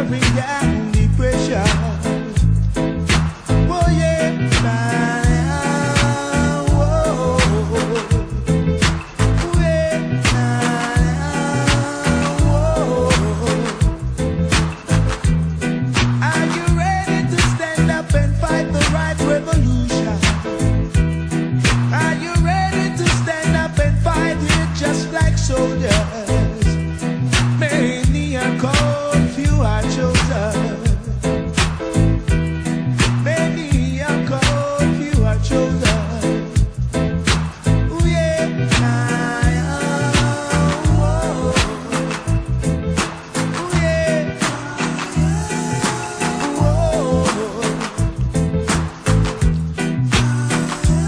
bring down the pressure. Oh yeah, whoa, yeah, whoa. Are you ready to stand up and fight the right revolution? Are you ready to stand up and fight it just like soldiers? Many are called, few are chosen. Many are called, few are chosen. Ooh, yeah, whoa. Ooh, yeah, whoa.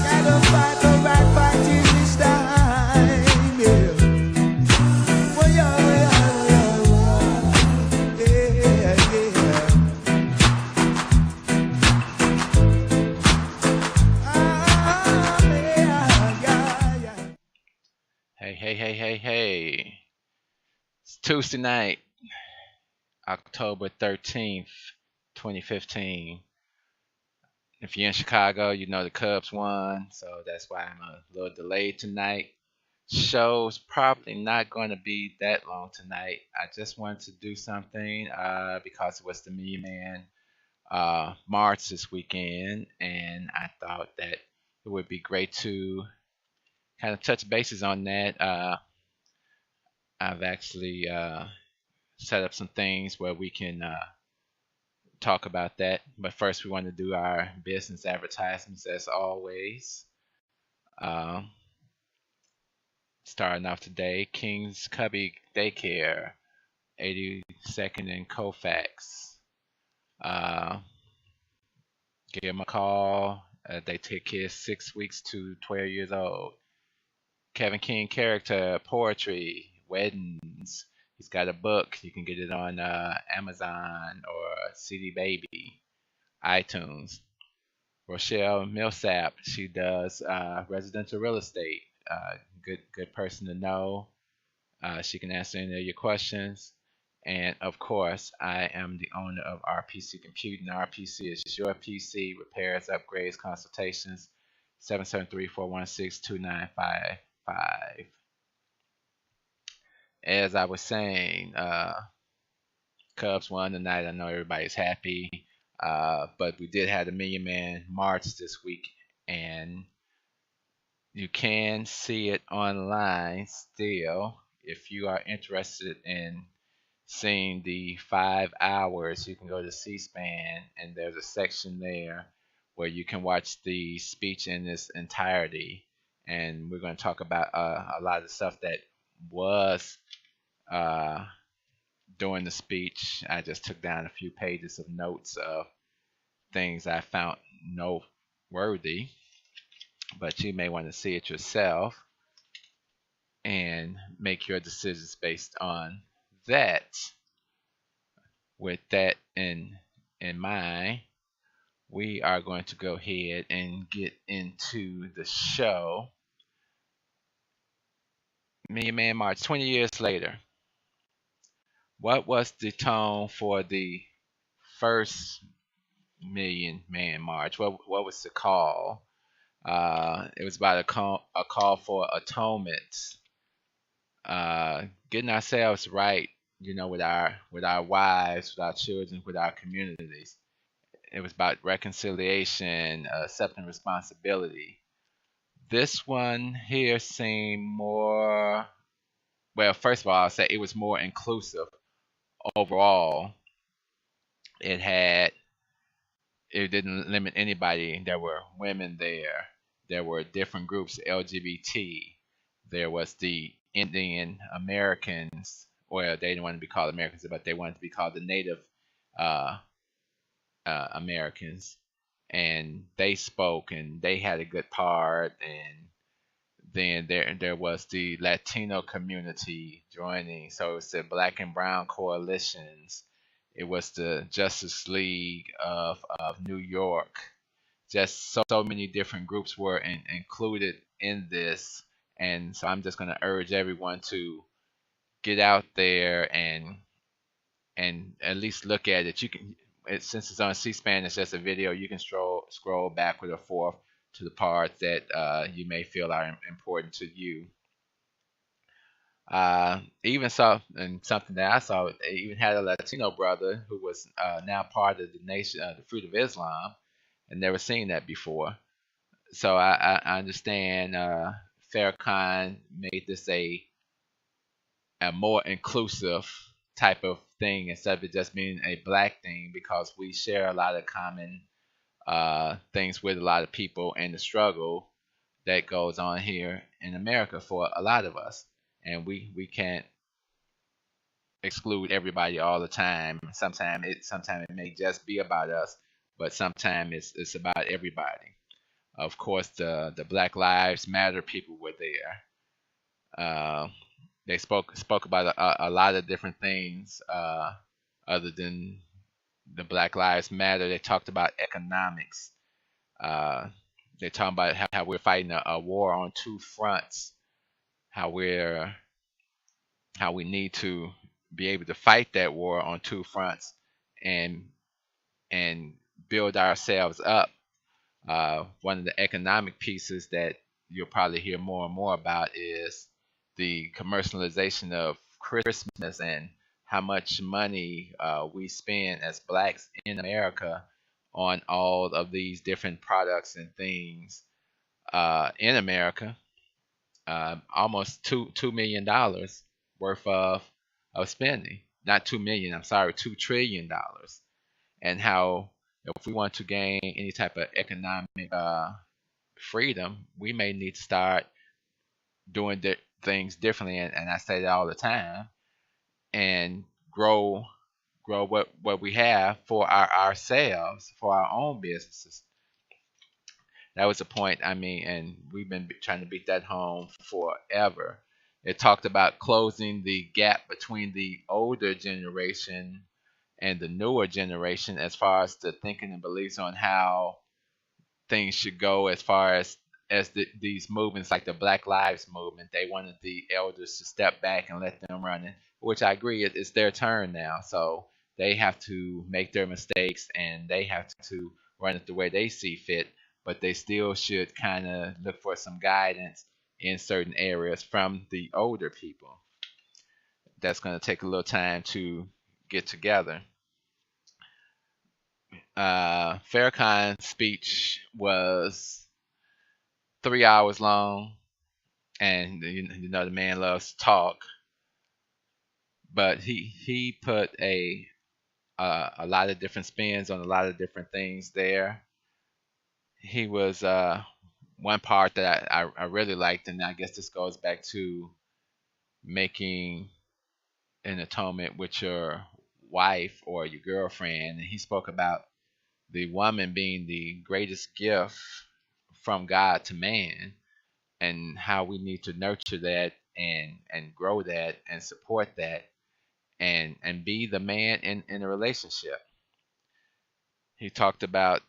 Gotta fight the right fight in this time, yeah. Well, yeah, yeah, yeah. Ah, yeah, yeah. Hey. It's Tuesday night, October 13th, 2015. If you're in Chicago, you know the Cubs won, so that's why I'm a little delayed tonight. Show's probably not going to be that long tonight. I just wanted to do something because it was the Million Man March this weekend, and I thought that it would be great to kind of touch bases on that. I've actually set up some things where we can talk about that. But first, we want to do our business advertisements as always. Um, Starting off today, King's Cubby Daycare, 82nd and Colfax. Uh, Give them a call. They take kids 6 weeks to 12 years old. Kevin King character, poetry, weddings. He's got a book. You can get it on Amazon or CD Baby, iTunes. Rochelle Millsap, she does residential real estate. Good person to know. She can answer any of your questions. And of course, I am the owner of RPC Computing. RPC is your PC repairs, upgrades, consultations. 773-416-2955. As I was saying, Cubs won tonight. I know everybody's happy. But we did have the Million Man March this week, and you can see it online still. If you are interested in seeing the 5 hours, you can go to C-SPAN, and there's a section there where you can watch the speech in its entirety. And we're going to talk about a lot of stuff that was uh, during the speech. I just took down a few pages of notes of things I found noteworthy, but you may want to see it yourself and make your decisions based on that. With that in mind, we are going to go ahead and get into the show. Million Man March, 20 years later. What was the tone for the first Million Man March? What was the call? It was about a call for atonement, getting ourselves right, with our wives, with our children, with our communities. It was about reconciliation, accepting responsibility. This one here seemed more, well, first of all, I'll say it was more inclusive overall. It had, it didn't limit anybody. There were women there. There were different groups, LGBT. There was the Indian Americans. Well, they didn't want to be called Americans, but they wanted to be called the Native uh, Americans. And they spoke, and they had a good part. And then there was the Latino community joining. So it was the Black and Brown coalitions. It was the Justice League of New York. Just so many different groups were included in this. And so I'm just going to urge everyone to get out there and and at least look at it. You can, since it's on C-SPAN, it's just a video. You can scroll backward or forth to the parts that you may feel are important to you. Even saw, and something that I saw, they even had a Latino brother who was now part of the nation, the Fruit of Islam, and never seen that before. So I understand Farrakhan made this a more inclusive type of thing instead of it just being a black thing, because we share a lot of common things with a lot of people and the struggle that goes on here in America for a lot of us. And we can't exclude everybody all the time. Sometimes it may just be about us, but sometimes it's about everybody. Of course, the Black Lives Matter people were there. They spoke about a lot of different things other than the Black Lives Matter. They talked about economics. Uh, they talked about how we're fighting a war on two fronts. How we need to be able to fight that war on two fronts and and build ourselves up. One of the economic pieces that you'll probably hear more and more about is the commercialization of Christmas and how much money we spend as blacks in America on all of these different products and things in America. Almost $2 million worth of spending. Not 2 million. I'm sorry, $2 trillion. And how if we want to gain any type of economic freedom, we may need to start doing things differently. And I say that all the time. And grow what we have for ourselves, for our own businesses. That was the point. I mean, and we've been trying to beat that home forever. It talked about closing the gap between the older generation and the newer generation as far as the thinking and beliefs on how things should go, as far as these movements like the Black Lives movement. They wanted the elders to step back and let them run it, which I agree. It's their turn now, so they have to make their mistakes and they have to run it the way they see fit. But they still should kind of look for some guidance in certain areas from the older people. That's going to take a little time to get together. Farrakhan's speech was 3 hours long, and you know the man loves to talk, but he put a lot of different spins on a lot of different things there. He was one part that I really liked, and I guess this goes back to making an atonement with your wife or your girlfriend. And he spoke about the woman being the greatest gift from God to man, and how we need to nurture that and grow that and support that and be the man in a relationship. He talked about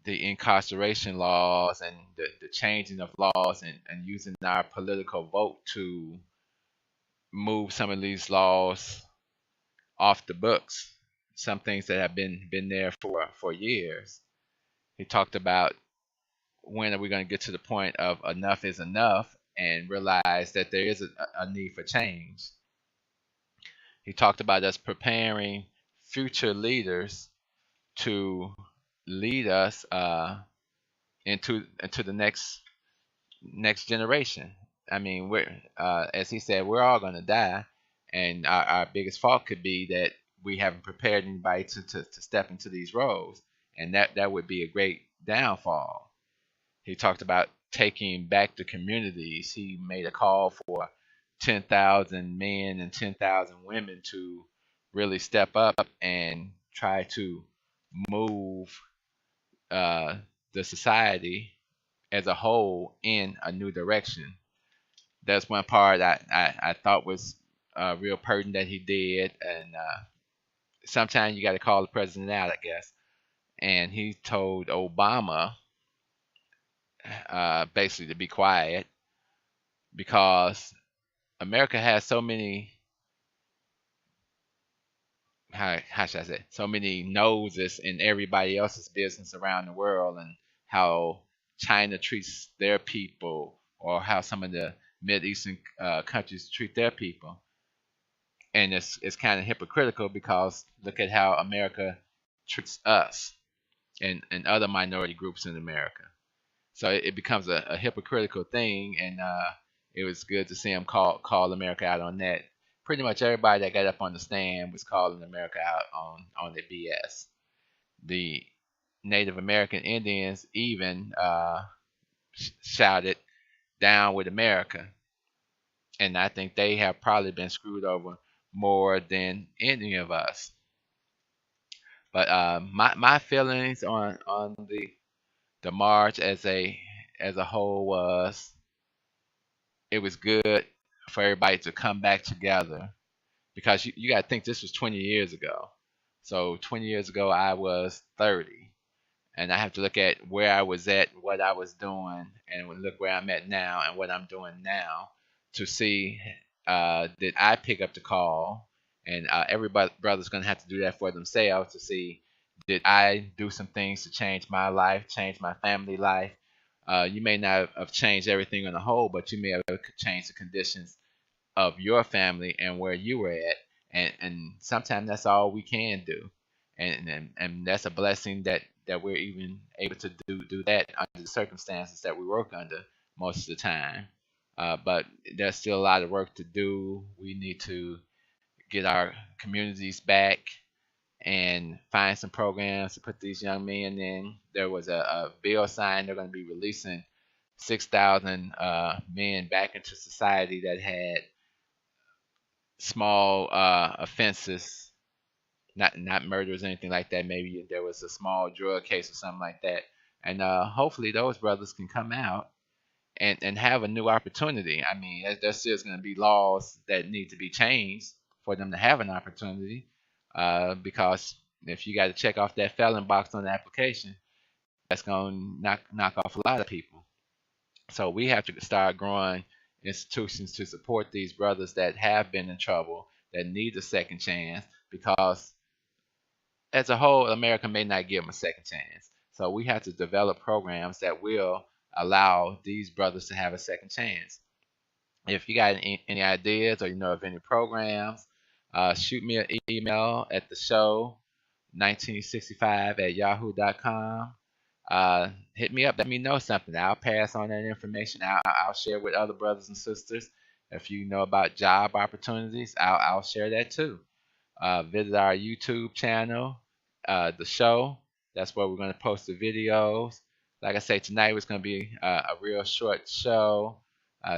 the incarceration laws and the changing of laws and using our political vote to move some of these laws off the books. Some things that have been there for years. He talked about when are we going to get to the point of enough is enough and realize that there is a need for change. He talked about us preparing future leaders to lead us into the next generation. I mean, we're as he said, we're all gonna die, and our biggest fault could be that we haven't prepared anybody to step into these roles, and that would be a great downfall. He talked about taking back the communities. He made a call for 10,000 men and 10,000 women to really step up and try to move uh, the society as a whole in a new direction. That's one part I thought was real pertinent that he did. And sometimes you got to call the president out, I guess. And he told Obama basically to be quiet, because America has so many how should I say, so many noses in everybody else's business around the world, and how China treats their people, or how some of the Mideastern countries treat their people. And it's kind of hypocritical, because look at how America treats us, and other minority groups in America. So it becomes a hypocritical thing, and it was good to see him call America out on that. Pretty much everybody that got up on the stand was calling America out on the BS. The Native American Indians even shouted down with America, and I think they have probably been screwed over more than any of us. But my feelings on the march as a whole was, it was good for everybody to come back together, because you got to think this was 20 years ago. So 20 years ago I was 30, and I have to look at where I was at, what I was doing, and look where I'm at now and what I'm doing now, to see did I pick up the call, and everybody brother's gonna have to do that for themselves, to see did I do some things to change my life, change my family life. You may not have changed everything on the whole, but you may have changed the conditions of your family and where you were at, and sometimes that's all we can do, and that's a blessing that we're even able to do that under the circumstances that we work under most of the time. But there's still a lot of work to do. We need to get our communities back and find some programs to put these young men in. There was a bill signed. They're going to be releasing 6,000 men back into society that had small offenses, not murders or anything like that. Maybe there was a small drug case or something like that, and hopefully those brothers can come out and have a new opportunity. I mean, there's still going to be laws that need to be changed for them to have an opportunity, because if you got to check off that felon box on the application, that's going to knock off a lot of people. So we have to start growing institutions to support these brothers that have been in trouble, that need a second chance, because as a whole, America may not give them a second chance. So we have to develop programs that will allow these brothers to have a second chance. If you got any ideas, or you know of any programs, shoot me an email at the show 1965 at yahoo.com. Hit me up, let me know something. I'll pass on that information. I'll share with other brothers and sisters. If you know about job opportunities, I'll share that too. Visit our YouTube channel, the show. That's where we're going to post the videos. Like I say, tonight was going to be a real short show.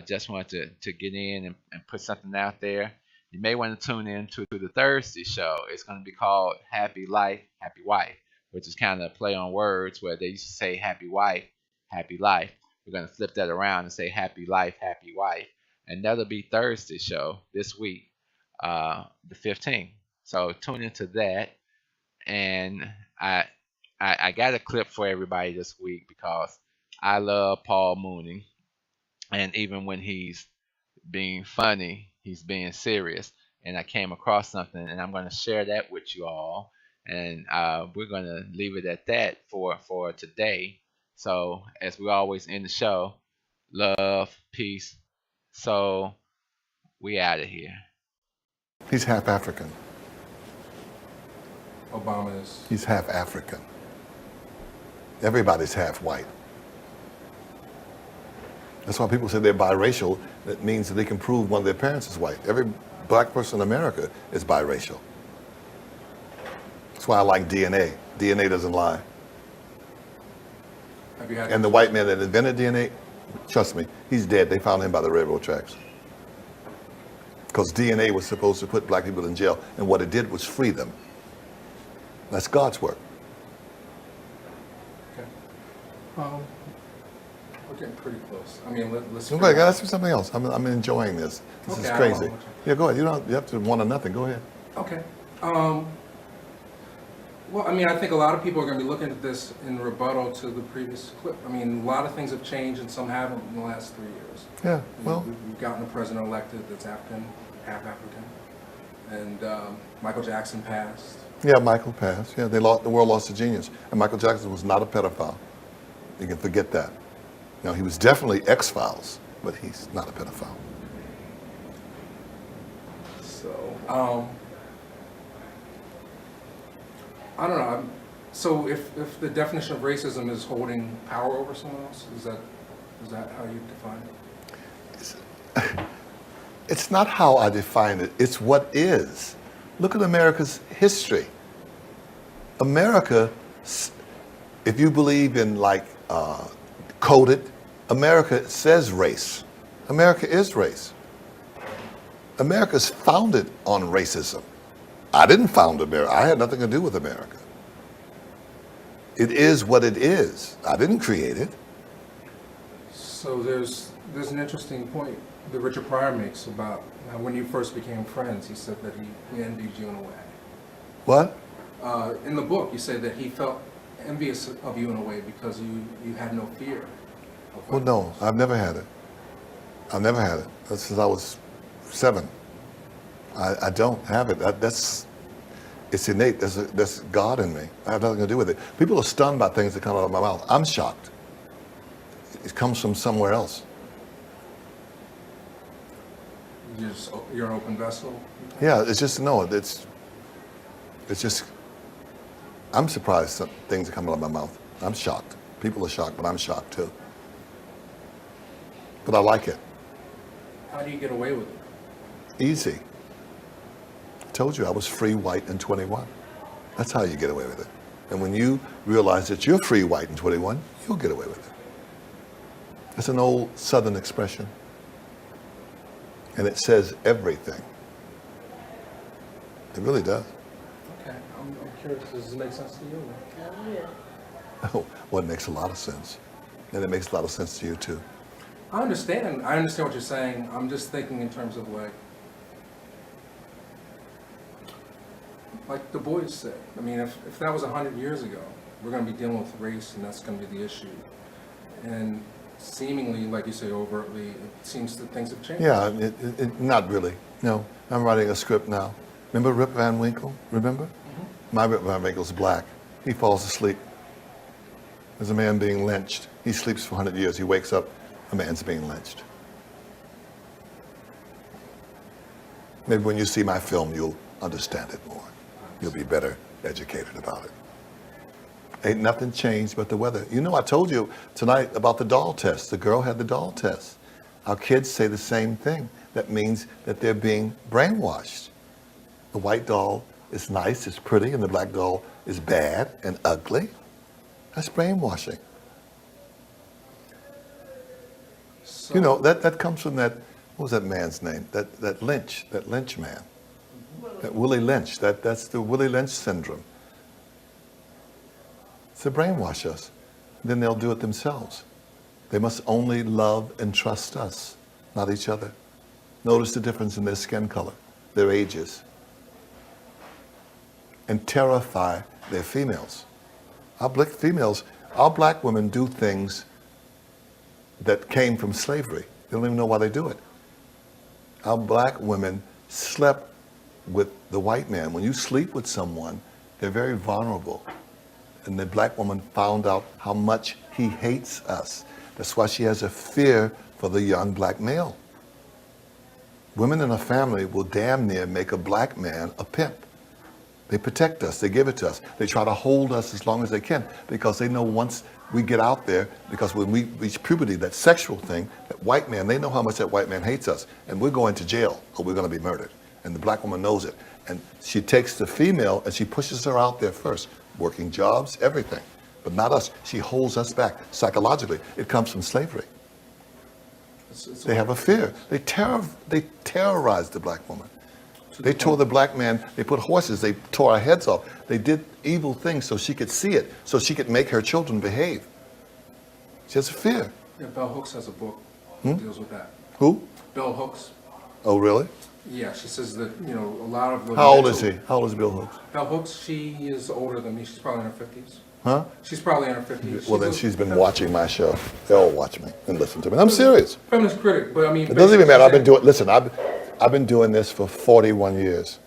Just wanted to get in and put something out there. You may want to tune in to the Thursday show. It's going to be called Happy Life, Happy Wife, which is kind of a play on words, where they used to say happy wife, happy life. We're going to flip that around and say happy life, happy wife. And that'll be Thursday show this week, the 15th. So tune into that. And I got a clip for everybody this week, because I love Paul Mooney. And even when he's being funny, he's being serious. And I came across something, and I'm going to share that with you all. And we're going to leave it at that for today. So as we always end the show, love, peace. So we out of here. He's half African. Obama is. He's half African. Everybody's half white. That's why people say they're biracial. That means that they can prove one of their parents is white. Every black person in America is biracial. That's why I like DNA. DNA doesn't lie. Have you had And the white man that invented DNA, trust me, he's dead. They found him by the railroad tracks. Because DNA was supposed to put black people in jail, and what it did was free them. That's God's work. Okay. We're getting pretty close. I mean, let's. Okay, guys, let's do something else. I'm enjoying this. This is Okay, I crazy. don't know. Yeah, go ahead. You have to want to nothing. Go ahead. Okay. Well, I mean, I think a lot of people are going to be looking at this in rebuttal to the previous clip. I mean, a lot of things have changed, and some haven't in the last 3 years. Yeah, well, We've gotten a president elected that's African, half African. And Michael Jackson passed. Yeah, Michael passed. Yeah, the world lost a genius. And Michael Jackson was not a pedophile. You can forget that. You know, he was definitely X-Files, but he's not a pedophile. So, I don't know. So if the definition of racism is holding power over someone else, is that how you define it? It's not how I define it, it's what is. Look at America's history. America, if you believe in like coded, America says race. America is race. America's founded on racism. I didn't found America. I had nothing to do with America. It is what it is. I didn't create it. So there's an interesting point that Richard Pryor makes about how when you first became friends, he said that he envied you in a way. What? In the book, you say that he felt envious of you in a way because you had no fear. Well, no, I've never had it. I've never had it. That's since I was 7. I don't have it. It's innate. There's God in me. I have nothing to do with it. People are stunned by things that come out of my mouth. I'm shocked. It comes from somewhere else. You're an open vessel? Yeah, it's just, no, it's just, I'm surprised that things are coming out of my mouth. I'm shocked. People are shocked, but I'm shocked too. But I like it. How do you get away with it? Easy. I told you I was free, white, and 21. That's how you get away with it. And when you realize that you're free, white, and 21, you'll get away with it. It's an old Southern expression. And it says everything. It really does. Okay, I'm curious. Does this make sense to you? Oh, well, it makes a lot of sense. And it makes a lot of sense to you too. I understand what you're saying. I'm just thinking in terms of like Du Bois said. I mean, if that was 100 years ago, we're going to be dealing with race, and that's going to be the issue. And seemingly, like you say, overtly, it seems that things have changed. Yeah, not really. No, I'm writing a script now. Remember Rip Van Winkle? Remember? Mm-hmm. My Rip Van Winkle's black. He falls asleep. There's a man being lynched. He sleeps for 100 years. He wakes up, a man's being lynched. Maybe when you see my film, you'll understand it more. You'll be better educated about it. Ain't nothing changed but the weather. You know, I told you tonight about the doll test. The girl had the doll test. Our kids say the same thing. That means that they're being brainwashed. The white doll is nice, it's pretty, and the black doll is bad and ugly. That's brainwashing. So, You know, that comes from that, what was that man's name? That Lynch man. That Willie Lynch, that's the Willie Lynch syndrome. To brainwash us. Then they'll do it themselves. They must only love and trust us, not each other. Notice the difference in their skin color, their ages, and terrify their females. Our black women do things that came from slavery. They don't even know why they do it. Our black women slept with the white man. When you sleep with someone, they're very vulnerable. And the black woman found out how much he hates us. That's why she has a fear for the young black male. Women in a family will damn near make a black man a pimp. They protect us, they give it to us. They try to hold us as long as they can because they know once we get out there, because when we reach puberty, that sexual thing, that white man, they know how much that white man hates us. And we're going to jail or we're going to be murdered. And the black woman knows it. And she takes the female and she pushes her out there first. Working jobs, everything. But not us. She holds us back. Psychologically, it comes from slavery. They have a fear. They terrorized the black woman. They tore the black man, they put horses, they tore our heads off. They did evil things so she could see it, so she could make her children behave. She has a fear. Yeah, Bell Hooks has a book that deals with that. Who? Bell Hooks. Oh, really? Yeah, she says that, a lot of the... How old is he? How old is Bill Hooks? Bell Hooks, she is older than me. She's probably in her 50s. Huh? She's probably in her 50s. Well, then she's been watching my show. They all watch me and listen to me. I'm serious. Feminist critic, but I mean... It doesn't even matter. I've been doing this for 41 years.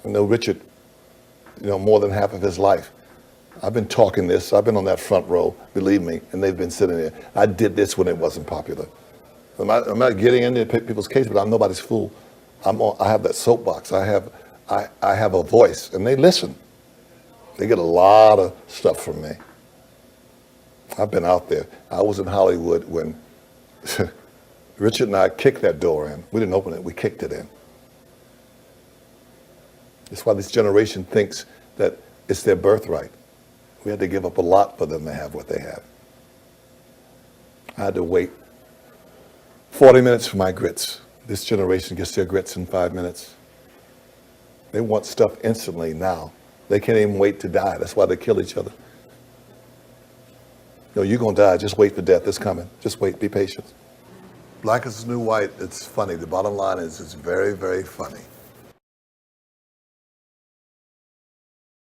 I know Richard, more than half of his life. I've been talking this. I've been on that front row, believe me, and they've been sitting there. I did this when it wasn't popular. I'm not getting into people's case, but I'm nobody's fool. I have that soapbox. I have a voice, and they listen. They get a lot of stuff from me. I've been out there. I was in Hollywood when Richard and I kicked that door in. We didn't open it. We kicked it in. That's why this generation thinks that it's their birthright. We had to give up a lot for them to have what they have. I had to wait 40 minutes for my grits. This generation gets their grits in 5 minutes. They want stuff instantly now. They can't even wait to die. That's why they kill each other. You're going to die. Just wait for death. It's coming. Just wait. Be patient. Black is the New White. It's funny. The bottom line is it's very, very funny.